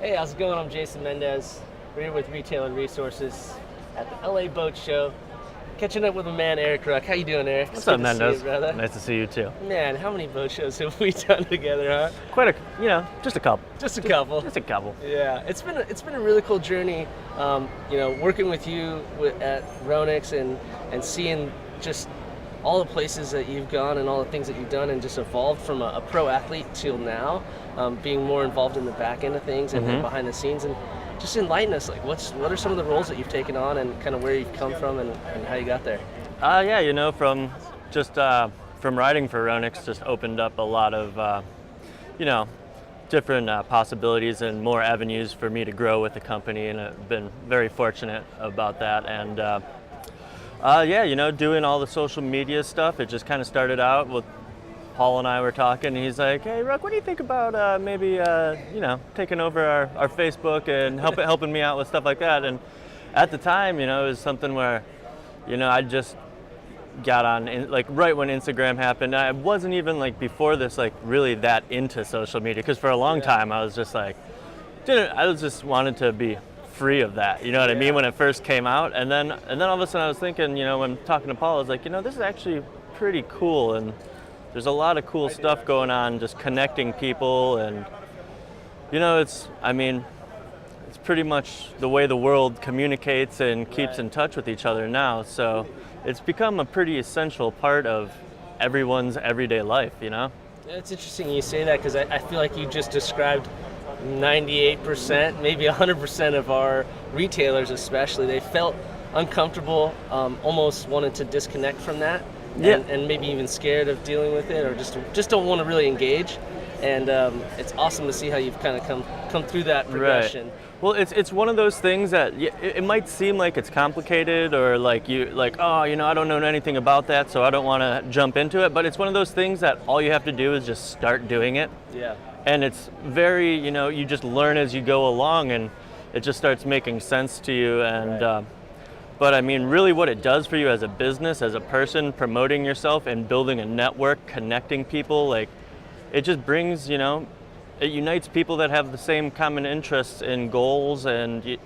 Hey, how's it going? I'm Jason Mendes. We're here with Retailer Resources at the LA Boat Show. Catching up with my man, Erik Ruck. How you doing, Erik? What's up, Mendes? Brother. Nice to see you too. Man, how many boat shows have we done together, huh? Quite a, just a couple. Just a couple. Just a couple. Yeah, it's been a really cool journey. Working with you at Ronix and seeing just all the places that you've gone and all the things that you've done and just evolved from a pro athlete till now, being more involved in the back end of things and behind the scenes, and just enlighten us, like what are some of the roles that you've taken on and kind of where you've come from and how you got there? From riding for Ronix just opened up a lot of, different possibilities and more avenues for me to grow with the company, and I've been very fortunate about that. And doing all the social media stuff, it just kind of started out with Paul and I were talking, and he's like, "Hey, Ruck, what do you think about maybe taking over our Facebook and helping me out with stuff like that?" And at the time, it was something where, I just got on right when Instagram happened. I wasn't even before this really that into social media, because for a long time I was just wanted to be free of that. You know what I mean? When it first came out, and then all of a sudden I was thinking, when talking to Paul, I was like, this is actually pretty cool, and there's a lot of cool stuff going on, just connecting people, and it's pretty much the way the world communicates and keeps in touch with each other now. So it's become a pretty essential part of everyone's everyday life, It's interesting you say that, because I feel like you just described 98%, maybe 100% of our retailers especially. They felt uncomfortable, almost wanted to disconnect from that. And maybe even scared of dealing with it, or just don't want to really engage. And it's awesome to see how you've kind of come through that progression. Right. Well, it's one of those things that it might seem like it's complicated, or I don't know anything about that, so I don't want to jump into it. But it's one of those things that all you have to do is just start doing it. Yeah. And it's very, you just learn as you go along, and it just starts making sense to you. And right. But really what it does for you as a business, as a person, promoting yourself and building a network, connecting people, it just brings, it unites people that have the same common interests and goals, and,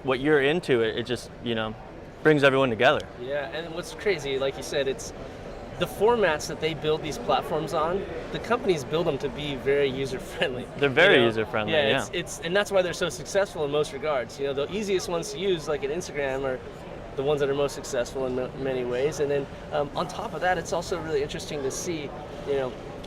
what you're into, it just, brings everyone together. Yeah, and what's crazy, like you said, it's the formats that they build these platforms on, the companies build them to be very user-friendly. They're very user-friendly, yeah. And that's why they're so successful in most regards. The easiest ones to use, like an Instagram, are the ones that are most successful in many ways. And then on top of that, it's also really interesting to see,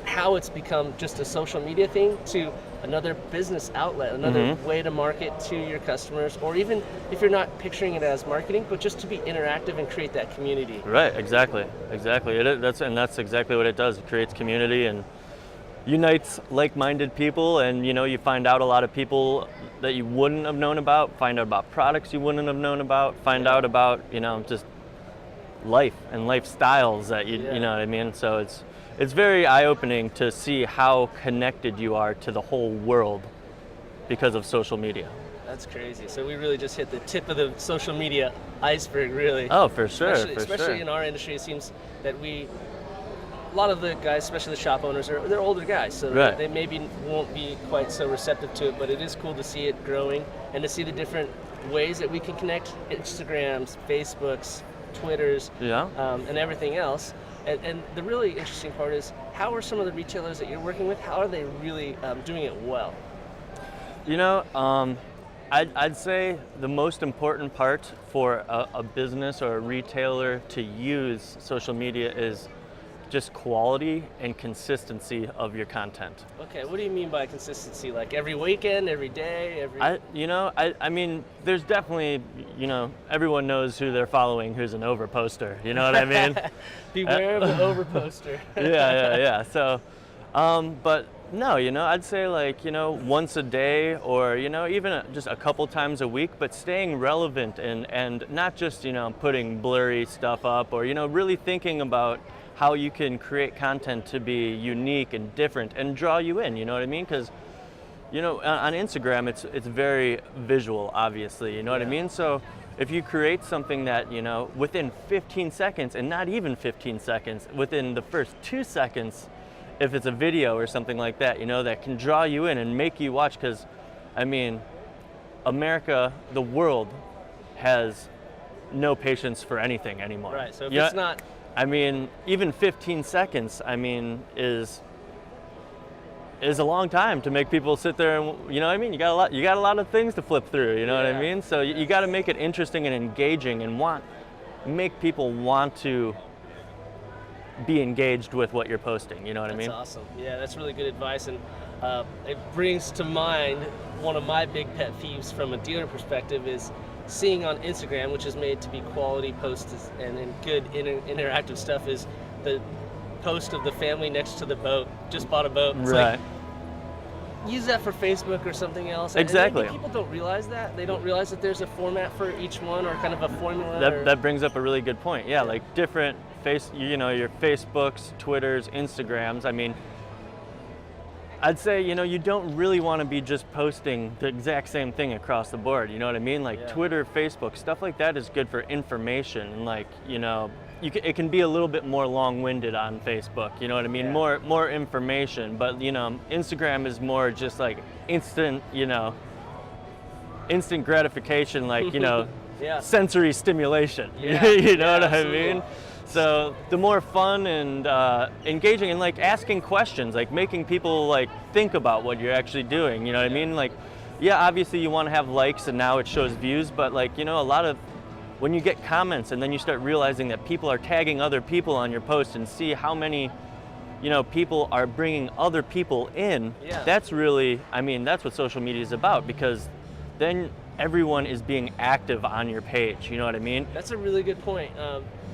how it's become just a social media thing to another business outlet, another way to market to your customers, or even if you're not picturing it as marketing, but just to be interactive and create that community. Right, exactly. That's exactly what it does. It creates community and unites like-minded people, and you find out a lot of people that you wouldn't have known about, find out about products you wouldn't have known about, find out about just life and lifestyles that you know what I mean. So it's very eye-opening to see how connected you are to the whole world because of social media. That's crazy. So we really just hit the tip of the social media iceberg, really. Oh, for sure. Especially in our industry, it seems that a lot of the guys, especially the shop owners, they're older guys, so they maybe won't be quite so receptive to it, but it is cool to see it growing and to see the different ways that we can connect: Instagrams, Facebooks, Twitters, and everything else. And the really interesting part is, how are some of the retailers that you're working with, how are they really doing it well? I'd say the most important part for a business or a retailer to use social media is just quality and consistency of your content. Okay, what do you mean by consistency? Like every weekend, every day, I mean, there's definitely, everyone knows who they're following who's an overposter, you know what I mean? Beware of the overposter. Yeah. So, but no, I'd say once a day, or, even just a couple times a week, but staying relevant and not just, putting blurry stuff up, or, really thinking about how you can create content to be unique and different and draw you in, you know what I mean? Because, on Instagram, it's very visual, obviously, you know what I mean? So if you create something that, within 15 seconds, and not even 15 seconds, within the first 2 seconds, if it's a video or something like that, that can draw you in and make you watch, because I mean, America, the world, has no patience for anything anymore. Right. So if it's not, I mean, even 15 seconds, I mean, is a long time to make people sit there and, you know what I mean? You got a lot of things to flip through, you know what I mean? So you got to make it interesting and engaging and make people want to be engaged with what you're posting, you know what I mean? That's awesome. Yeah, that's really good advice, and it brings to mind one of my big pet peeves from a dealer perspective is seeing on Instagram, which is made to be quality posts and good interactive stuff, is the post of the family next to the boat, just bought a boat. It's right. Like, use that for Facebook or something else. Exactly. And people don't realize that. They don't realize that there's a format for each one or kind of a formula. That brings up a really good point. Yeah, like different your Facebooks, Twitters, Instagrams. I mean, I'd say, you don't really want to be just posting the exact same thing across the board. You know what I mean? Like Twitter, Facebook, stuff like that is good for information. And like, it can be a little bit more long-winded on Facebook. You know what I mean? Yeah. More information. But, Instagram is more just like instant gratification, like, sensory stimulation. Yeah. You know what absolutely. I mean? So the more fun and engaging and like asking questions, like making people like think about what you're actually doing, you know what I mean? Like, yeah, obviously you want to have likes and now it shows views, but like, a lot of, when you get comments and then you start realizing that people are tagging other people on your post and see how many, people are bringing other people in, that's really, that's what social media is about, because then everyone is being active on your page, you know what I mean? That's a really good point.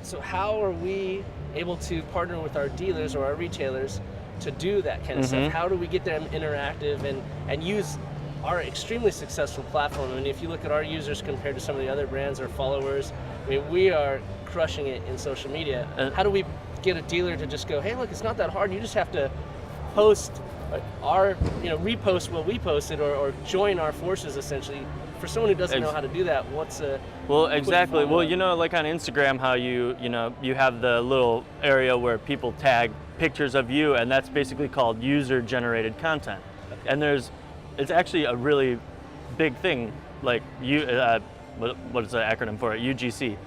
So how are we able to partner with our dealers or our retailers to do that kind of stuff? How do we get them interactive and use our extremely successful platform? I mean, if you look at our users compared to some of the other brands or followers, I mean, we are crushing it in social media. How do we get a dealer to just go, hey, look, it's not that hard. You just have to post repost what we posted or join our forces, essentially. For someone who doesn't know how to do that, well, exactly. Well, like on Instagram, how you have the little area where people tag pictures of you, and that's basically called user-generated content. Okay. And it's actually a really big thing, like what is the acronym for it? UGC.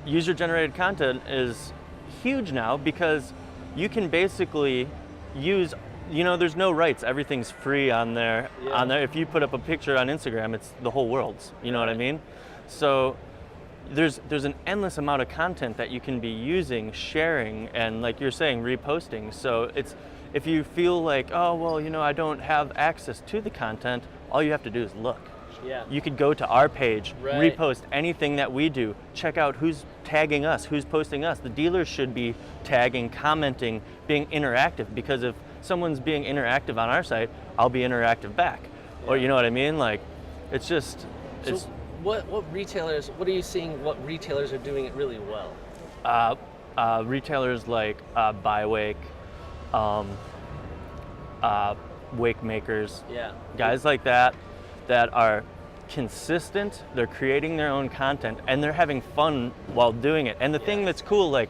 User-generated content is huge now because you can basically use, there's no rights. Everything's free on there. On there, if you put up a picture on Instagram, it's the whole world's. You know what I mean? So there's an endless amount of content that you can be using, sharing, and like you're saying, reposting. So if you feel like, oh well, I don't have access to the content, all you have to do is look. Yeah. You could go to our page, repost anything that we do, check out who's tagging us, who's posting us. The dealers should be tagging, commenting, being interactive, because if someone's being interactive on our site, I'll be interactive back. Yeah. Or you know what I mean? Like, it's just, so what are you seeing what retailers are doing it really well? Retailers like Bywake, Wake Makers, guys like that are consistent, they're creating their own content, and they're having fun while doing it. And the thing that's cool, like,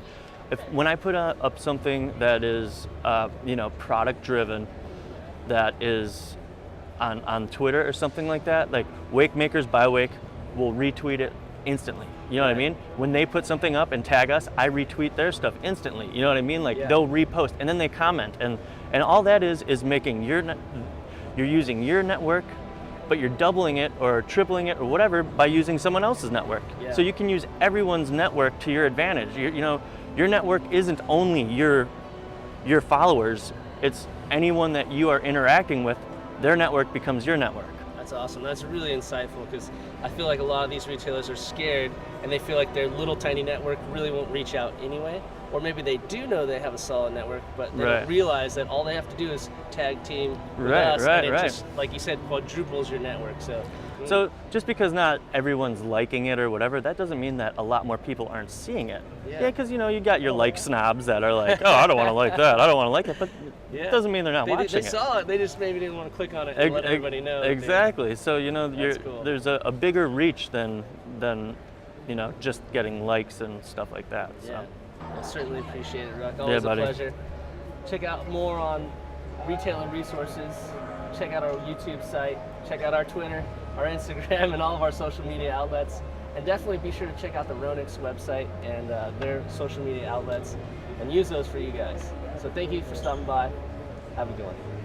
when I put up something that is, product driven, that is on Twitter or something like that, like Wake Makers by Wake will retweet it instantly. You know what I mean? When they put something up and tag us, I retweet their stuff instantly. You know what I mean? Like they'll repost and then they comment, and all that is making you're using your network, but you're doubling it or tripling it or whatever by using someone else's network. Yeah. So you can use everyone's network to your advantage. Your network isn't only your followers, it's anyone that you are interacting with, their network becomes your network. That's awesome. That's really insightful, because I feel like a lot of these retailers are scared and they feel like their little tiny network really won't reach out anyway. Or maybe they do know they have a solid network, but they don't realize that all they have to do is tag team with us, and it just, like you said, quadruples your network. So just because not everyone's liking it or whatever, that doesn't mean that a lot more people aren't seeing it. Yeah, because you got your like snobs that are like, oh, I don't want to like that, I don't want to like it, but it doesn't mean they're not watching it. They saw it, they just maybe didn't want to click on it and let everybody know. Exactly. So there's a bigger reach than just getting likes and stuff like that. So. I certainly appreciate it, Ruck. Always a pleasure. Check out more on retailer resources. check out our YouTube site, check out our Twitter, our Instagram, and all of our social media outlets. And definitely be sure to check out the Ronix website and their social media outlets and use those for you guys. So thank you for stopping by. Have a good one.